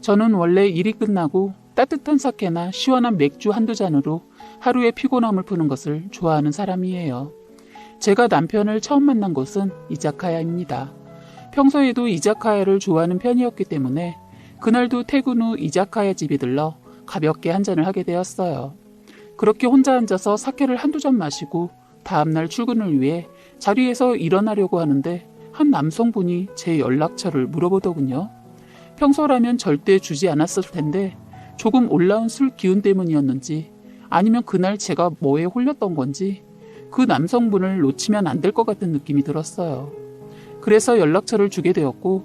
저는 원래 일이 끝나고 따뜻한 사케나 시원한 맥주 한두 잔으로 하루의 피곤함을 푸는 것을 좋아하는 사람이에요. 제가 남편을 처음 만난 곳은 이자카야입니다. 평소에도 이자카야를 좋아하는 편이었기 때문에 그날도 퇴근 후 이자카야 집에 들러 가볍게 한잔을 하게 되었어요. 그렇게 혼자 앉아서 사케를 한두 잔 마시고 다음날 출근을 위해 자리에서 일어나려고 하는데 한 남성분이 제 연락처를 물어보더군요. 평소라면 절대 주지 않았을 텐데 조금 올라온 술 기운 때문이었는지 아니면 그날 제가 뭐에 홀렸던 건지 그 남성분을 놓치면 안 될 것 같은 느낌이 들었어요. 그래서 연락처를 주게 되었고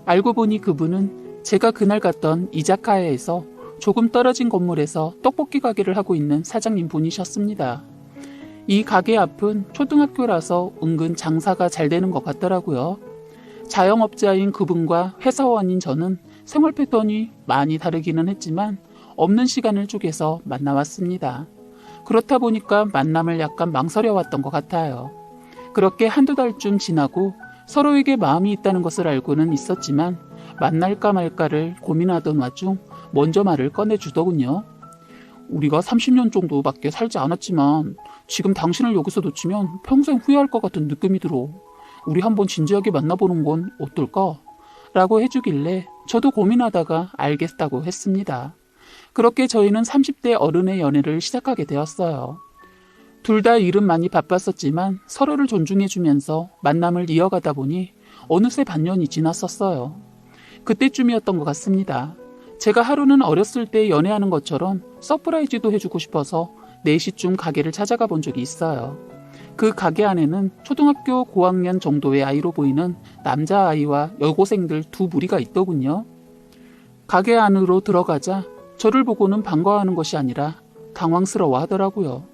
알고 보니 그분은 제가 그날 갔던 이자카야에서 조금 떨어진 건물에서 떡볶이 가게를 하고 있는 사장님 분이셨습니다. 이 가게 앞은 초등학교라서 은근 장사가 잘 되는 것 같더라고요. 자영업자인 그분과 회사원인 저는 생활 패턴이 많이 다르기는 했지만 없는 시간을 쪼개서 만나왔습니다. 그렇다 보니까 만남을 약간 망설여왔던 것 같아요. 그렇게 한두 달쯤 지나고 서로에게 마음이 있다는 것을 알고는 있었지만 만날까 말까를 고민하던 와중 먼저 말을 꺼내주더군요. 우리가 30년 정도밖에 살지 않았지만 지금 당신을 여기서 놓치면 평생 후회할 것 같은 느낌이 들어. 우리 한번 진지하게 만나보는 건 어떨까? 라고 해주길래 저도 고민하다가 알겠다고 했습니다. 그렇게 저희는 30대 어른의 연애를 시작하게 되었어요. 둘 다 일은 많이 바빴었지만 서로를 존중해주면서 만남을 이어가다 보니 어느새 반년이 지났었어요. 그때쯤이었던 것 같습니다. 제가 하루는 어렸을 때 연애하는 것처럼 서프라이즈도 해주고 싶어서 4시쯤 가게를 찾아가 본 적이 있어요. 그 가게 안에는 초등학교 고학년 정도의 아이로 보이는 남자아이와 여고생들 두 무리가 있더군요. 가게 안으로 들어가자 저를 보고는 반가워하는 것이 아니라 당황스러워 하더라고요.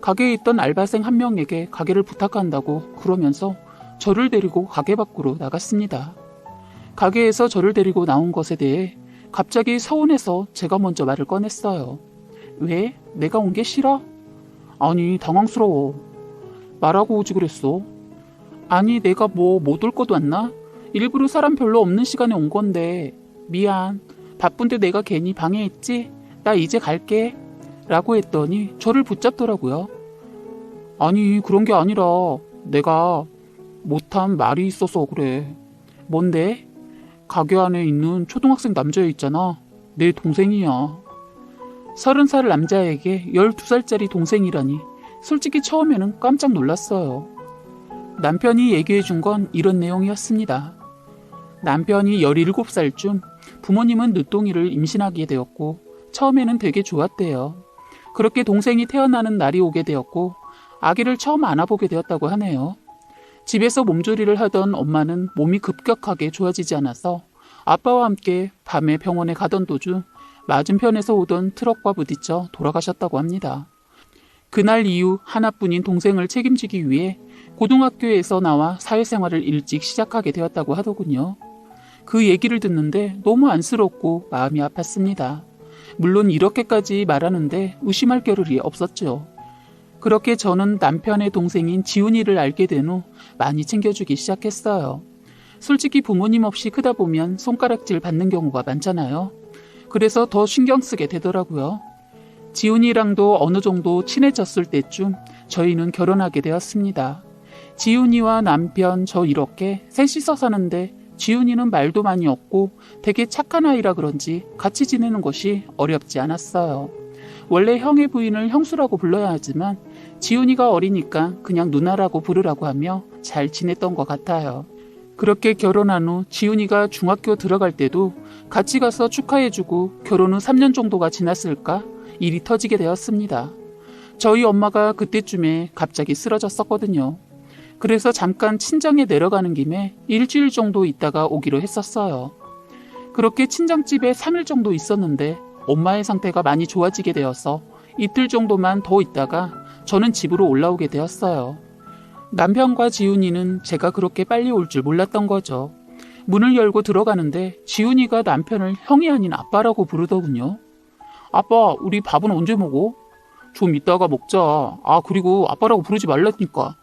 가게에 있던 알바생 한 명에게 가게를 부탁한다고 그러면서 저를 데리고 가게 밖으로 나갔습니다. 가게에서 저를 데리고 나온 것에 대해 갑자기 서운해서 제가 먼저 말을 꺼냈어요. 왜? 내가 온 게 싫어? 아니, 당황스러워. 말하고 오지 그랬어. 아니, 내가 뭐 못 올 것 왔나? 일부러 사람 별로 없는 시간에 온 건데. 미안. 바쁜데 내가 괜히 방해했지? 나 이제 갈게. 라고 했더니 저를 붙잡더라고요. 아니, 그런 게 아니라 내가 못한 말이 있어서 그래. 뭔데? 가게 안에 있는 초등학생 남자애 있잖아. 내 동생이야. 30살 남자에게 12살짜리 동생이라니 솔직히 처음에는 깜짝 놀랐어요. 남편이 얘기해준 건 이런 내용이었습니다. 남편이 17살쯤 부모님은 늦둥이를 임신하게 되었고 처음에는 되게 좋았대요. 그렇게 동생이 태어나는 날이 오게 되었고 아기를 처음 안아보게 되었다고 하네요. 집에서 몸조리를 하던 엄마는 몸이 급격하게 좋아지지 않아서 아빠와 함께 밤에 병원에 가던 도중 맞은편에서 오던 트럭과 부딪혀 돌아가셨다고 합니다. 그날 이후 하나뿐인 동생을 책임지기 위해 고등학교에서 나와 사회생활을 일찍 시작하게 되었다고 하더군요. 그 얘기를 듣는데 너무 안쓰럽고 마음이 아팠습니다. 물론 이렇게까지 말하는데 의심할 겨를이 없었죠. 그렇게 저는 남편의 동생인 지훈이를 알게 된 후 많이 챙겨주기 시작했어요. 솔직히 부모님 없이 크다 보면 손가락질 받는 경우가 많잖아요. 그래서 더 신경 쓰게 되더라고요. 지훈이랑도 어느 정도 친해졌을 때쯤 저희는 결혼하게 되었습니다. 지훈이와 남편 저 이렇게 셋이서 사는데 지훈이는 말도 많이 없고 되게 착한 아이라 그런지 같이 지내는 것이 어렵지 않았어요. 원래 형의 부인을 형수라고 불러야 하지만 지훈이가 어리니까 그냥 누나라고 부르라고 하며 잘 지냈던 것 같아요. 그렇게 결혼한 후 지훈이가 중학교 들어갈 때도 같이 가서 축하해주고 결혼 후 3년 정도가 지났을까 일이 터지게 되었습니다. 저희 엄마가 그때쯤에 갑자기 쓰러졌었거든요. 그래서 잠깐 친정에 내려가는 김에 일주일 정도 있다가 오기로 했었어요. 그렇게 친정집에 3일 정도 있었는데 엄마의 상태가 많이 좋아지게 되어서 이틀 정도만 더 있다가 저는 집으로 올라오게 되었어요. 남편과 지훈이는 제가 그렇게 빨리 올 줄 몰랐던 거죠. 문을 열고 들어가는데 지훈이가 남편을 형이 아닌 아빠라고 부르더군요. 아빠, 우리 밥은 언제 먹어? 좀 이따가 먹자. 아, 그리고 아빠라고 부르지 말라니까.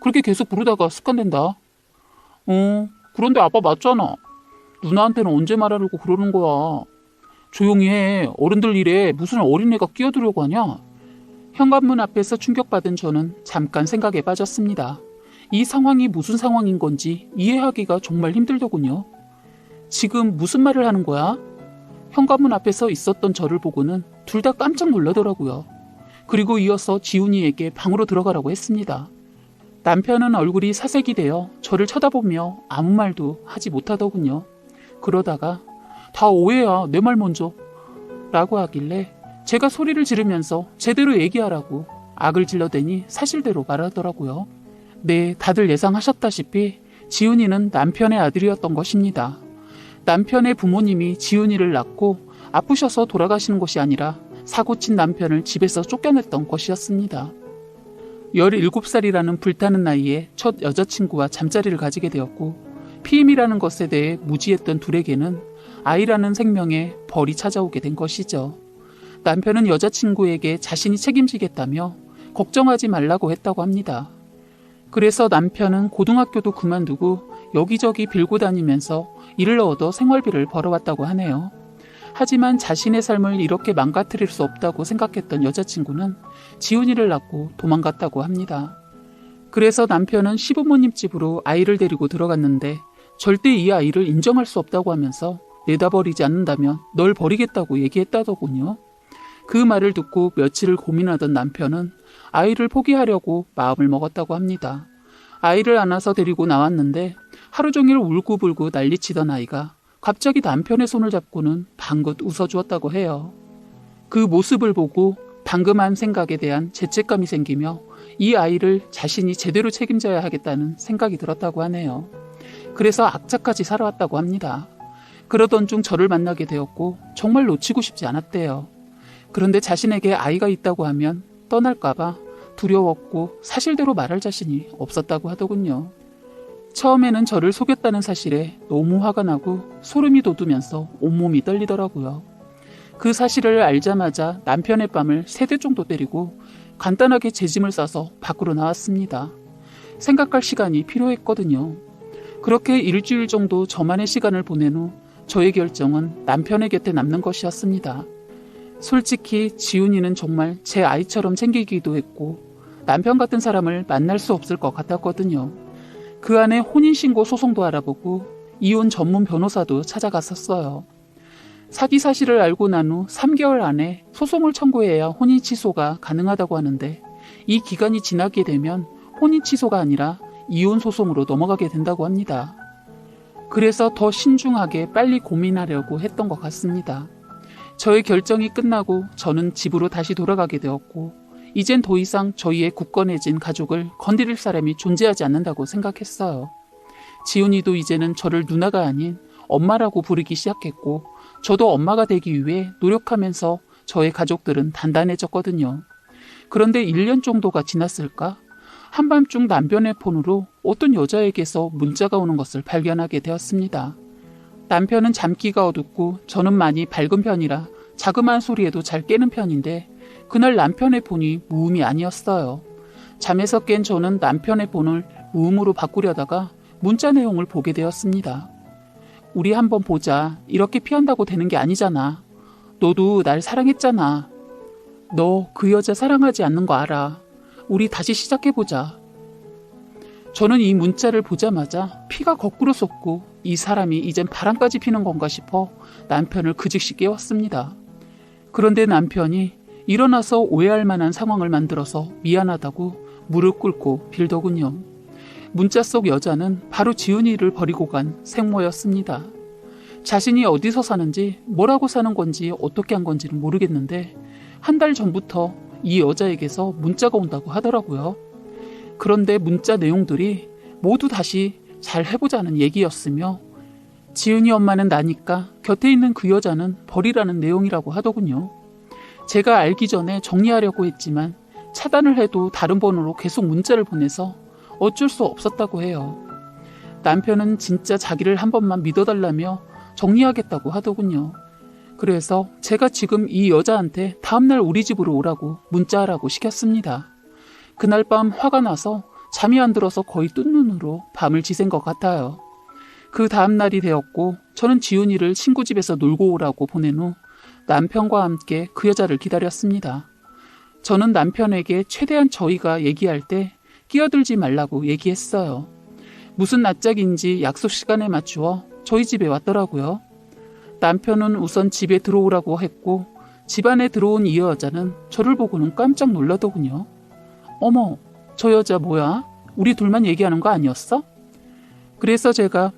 그렇게 계속 부르다가 습관된다. 그런데 아빠 맞잖아. 누나한테는 언제 말하려고 그러는 거야. 조용히 해. 어른들 일에 무슨 어린애가 끼어들려고 하냐? 현관문 앞에서 충격받은 저는 잠깐 생각에 빠졌습니다. 이 상황이 무슨 상황인 건지 이해하기가 정말 힘들더군요. 지금 무슨 말을 하는 거야? 현관문 앞에서 있었던 저를 보고는 둘 다 깜짝 놀라더라고요. 그리고 이어서 지훈이에게 방으로 들어가라고 했습니다. 남편은 얼굴이 사색이 되어 저를 쳐다보며 아무 말도 하지 못하더군요. 그러다가 다 오해야, 내 말 먼저 라고 하길래 제가 소리를 지르면서 제대로 얘기하라고 악을 질러대니 사실대로 말하더라고요. 네, 다들 예상하셨다시피 지훈이는 남편의 아들이었던 것입니다. 남편의 부모님이 지훈이를 낳고 아프셔서 돌아가시는 것이 아니라 사고친 남편을 집에서 쫓겨냈던 것이었습니다. 17살이라는 불타는 나이에 첫 여자친구와 잠자리를 가지게 되었고 피임이라는 것에 대해 무지했던 둘에게는 아이라는 생명에 벌이 찾아오게 된 것이죠. 남편은 여자친구에게 자신이 책임지겠다며 걱정하지 말라고 했다고 합니다. 그래서 남편은 고등학교도 그만두고 여기저기 빌고 다니면서 일을 얻어 생활비를 벌어왔다고 하네요. 하지만 자신의 삶을 이렇게 망가뜨릴 수 없다고 생각했던 여자친구는 지훈이를 낳고 도망갔다고 합니다. 그래서 남편은 시부모님 집으로 아이를 데리고 들어갔는데 절대 이 아이를 인정할 수 없다고 하면서 내다버리지 않는다면 널 버리겠다고 얘기했다더군요. 그 말을 듣고 며칠을 고민하던 남편은 아이를 포기하려고 마음을 먹었다고 합니다. 아이를 안아서 데리고 나왔는데 하루 종일 울고불고 난리치던 아이가 갑자기 남편의 손을 잡고는 방긋 웃어주었다고 해요. 그 모습을 보고 방금 한 생각에 대한 죄책감이 생기며 이 아이를 자신이 제대로 책임져야 하겠다는 생각이 들었다고 하네요. 그래서 악착같이 살아왔다고 합니다. 그러던 중 저를 만나게 되었고 정말 놓치고 싶지 않았대요. 그런데 자신에게 아이가 있다고 하면 떠날까봐 두려웠고 사실대로 말할 자신이 없었다고 하더군요. 처음에는 저를 속였다는 사실에 너무 화가 나고 소름이 돋으면서 온몸이 떨리더라고요. 그 사실을 알자마자 남편의 뺨을 3대 정도 때리고 간단하게 재짐을 싸서 밖으로 나왔습니다. 생각할 시간이 필요했거든요. 그렇게 일주일 정도 저만의 시간을 보낸 후 저의 결정은 남편의 곁에 남는 것이었습니다. 솔직히 지훈이는 정말 제 아이처럼 챙기기도 했고 남편 같은 사람을 만날 수 없을 것 같았거든요. 그 안에 혼인신고 소송도 알아보고 이혼 전문 변호사도 찾아갔었어요. 사기 사실을 알고 난 후 3개월 안에 소송을 청구해야 혼인 취소가 가능하다고 하는데 이 기간이 지나게 되면 혼인 취소가 아니라 이혼 소송으로 넘어가게 된다고 합니다. 그래서 더 신중하게 빨리 고민하려고 했던 것 같습니다. 저의 결정이 끝나고 저는 집으로 다시 돌아가게 되었고 이젠 더 이상 저희의 굳건해진 가족을 건드릴 사람이 존재하지 않는다고 생각했어요. 지훈이도 이제는 저를 누나가 아닌 엄마라고 부르기 시작했고 저도 엄마가 되기 위해 노력하면서 저의 가족들은 단단해졌거든요. 그런데 1년 정도가 지났을까? 한밤중 남편의 폰으로 어떤 여자에게서 문자가 오는 것을 발견하게 되었습니다. 남편은 잠기가 어둡고 저는 많이 밝은 편이라 자그마한 소리에도 잘 깨는 편인데 그날 남편의 폰이 무음이 아니었어요. 잠에서 깬 저는 남편의 폰을 무음으로 바꾸려다가 문자 내용을 보게 되었습니다. 우리 한번 보자. 이렇게 피한다고 되는 게 아니잖아. 너도 날 사랑했잖아. 너 그 여자 사랑하지 않는 거 알아. 우리 다시 시작해보자. 저는 이 문자를 보자마자 피가 거꾸로 솟고 이 사람이 이젠 바람까지 피는 건가 싶어 남편을 그 즉시 깨웠습니다. 그런데 남편이 일어나서 오해할 만한 상황을 만들어서 미안하다고 무릎 꿇고 빌더군요. 문자 속 여자는 바로 지훈이를 버리고 간 생모였습니다. 자신이 어디서 사는지 뭐라고 사는 건지 어떻게 한 건지는 모르겠는데 한 달 전부터 이 여자에게서 문자가 온다고 하더라고요. 그런데 문자 내용들이 모두 다시 잘 해보자는 얘기였으며 지훈이 엄마는 나니까 곁에 있는 그 여자는 버리라는 내용이라고 하더군요. 제가 알기 전에 정리하려고 했지만 차단을 해도 다른 번호로 계속 문자를 보내서 어쩔 수 없었다고 해요. 남편은 진짜 자기를 한 번만 믿어달라며 정리하겠다고 하더군요. 그래서 제가 지금 이 여자한테 다음날 우리 집으로 오라고 문자하라고 시켰습니다. 그날 밤 화가 나서 잠이 안 들어서 거의 뜬 눈으로 밤을 지샌 것 같아요. 그 다음날이 되었고 저는 지훈이를 친구 집에서 놀고 오라고 보낸 후 남편과 함께 그 여자를 기다렸습니다. 저는 남편에게 최대한 저희가 얘기할 때 끼어들지 말라고 얘기했어요. 무슨 낯짝인지 약속 시간에 맞추어 저희 집에 왔더라고요. 남편은 우선 집에 들어오라고 했고 집 안에 들어온 이 여자는 저를 보고는 깜짝 놀라더군요. 어머, 저 여자 뭐야? 우리 둘만 얘기하는 거 아니었어? 그래서 제가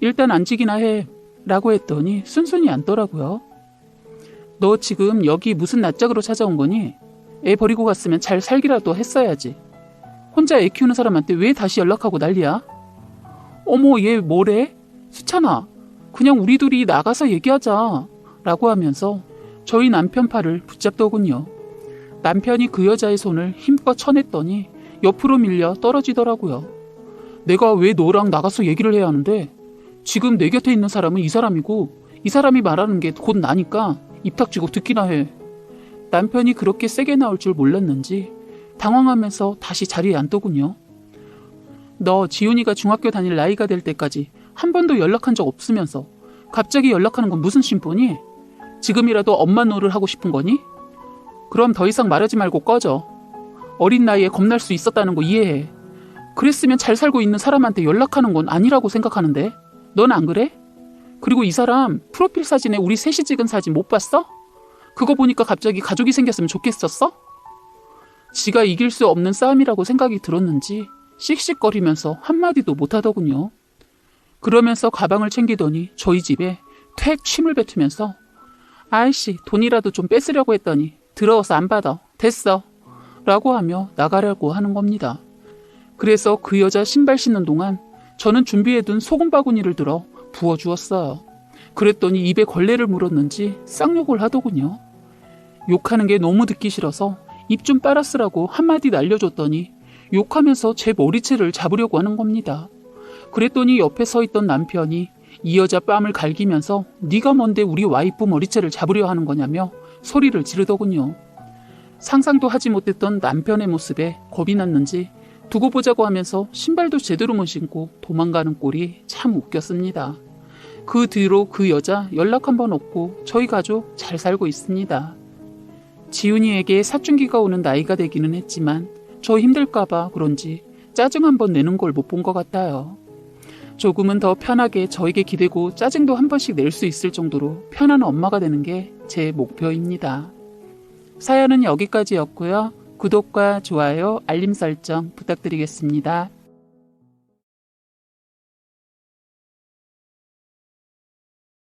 일단 앉으기나 해 라고 했더니 순순히 앉더라고요. 너 지금 여기 무슨 낯짝으로 찾아온 거니? 애 버리고 갔으면 잘 살기라도 했어야지. 혼자 애 키우는 사람한테 왜 다시 연락하고 난리야? 어머, 얘 뭐래? 수찬아, 그냥 우리 둘이 나가서 얘기하자 라고 하면서 저희 남편 팔을 붙잡더군요. 남편이 그 여자의 손을 힘껏 쳐냈더니 옆으로 밀려 떨어지더라고요. 내가 왜 너랑 나가서 얘기를 해야 하는데? 지금 내 곁에 있는 사람은 이 사람이고 이 사람이 말하는 게 곧 나니까 입 닥치고 듣기나 해. 남편이 그렇게 세게 나올 줄 몰랐는지 당황하면서 다시 자리에 앉더군요. 너 지훈이가 중학교 다닐 나이가 될 때까지 한 번도 연락한 적 없으면서 갑자기 연락하는 건 무슨 심보니? 지금이라도 엄마 노를 하고 싶은 거니? 그럼 더 이상 말하지 말고 꺼져. 어린 나이에 겁날 수 있었다는 거 이해해. 그랬으면 잘 살고 있는 사람한테 연락하는 건 아니라고 생각하는데 넌 안 그래? 그리고 이 사람 프로필 사진에 우리 셋이 찍은 사진 못 봤어? 그거 보니까 갑자기 가족이 생겼으면 좋겠었어? 지가 이길 수 없는 싸움이라고 생각이 들었는지 씩씩거리면서 한마디도 못하더군요. 그러면서 가방을 챙기더니 저희 집에 퇴 침을 뱉으면서 아이씨, 돈이라도 좀 뺏으려고 했더니 더러워서 안 받아. 됐어. 라고 하며 나가려고 하는 겁니다. 그래서 그 여자 신발 신는 동안 저는 준비해둔 소금 바구니를 들어 부어주었어요. 그랬더니 입에 걸레를 물었는지 쌍욕을 하더군요. 욕하는 게 너무 듣기 싫어서 입 좀 빨아쓰라고 한마디 날려줬더니 욕하면서 제 머리채를 잡으려고 하는 겁니다. 그랬더니 옆에 서 있던 남편이 이 여자 뺨을 갈기면서 네가 뭔데 우리 와이프 머리채를 잡으려 하는 거냐며 소리를 지르더군요. 상상도 하지 못했던 남편의 모습에 겁이 났는지 두고 보자고 하면서 신발도 제대로 못 신고 도망가는 꼴이 참 웃겼습니다. 그 뒤로 그 여자 연락 한번 없고 저희 가족 잘 살고 있습니다. 지훈이에게 사춘기가 오는 나이가 되기는 했지만 저 힘들까봐 그런지 짜증 한번 내는 걸 못 본 것 같아요. 조금은 더 편하게 저에게 기대고 짜증도 한 번씩 낼 수 있을 정도로 편한 엄마가 되는 게 제 목표입니다. 사연은 여기까지였고요. 구독과 좋아요, 알림 설정 부탁드리겠습니다.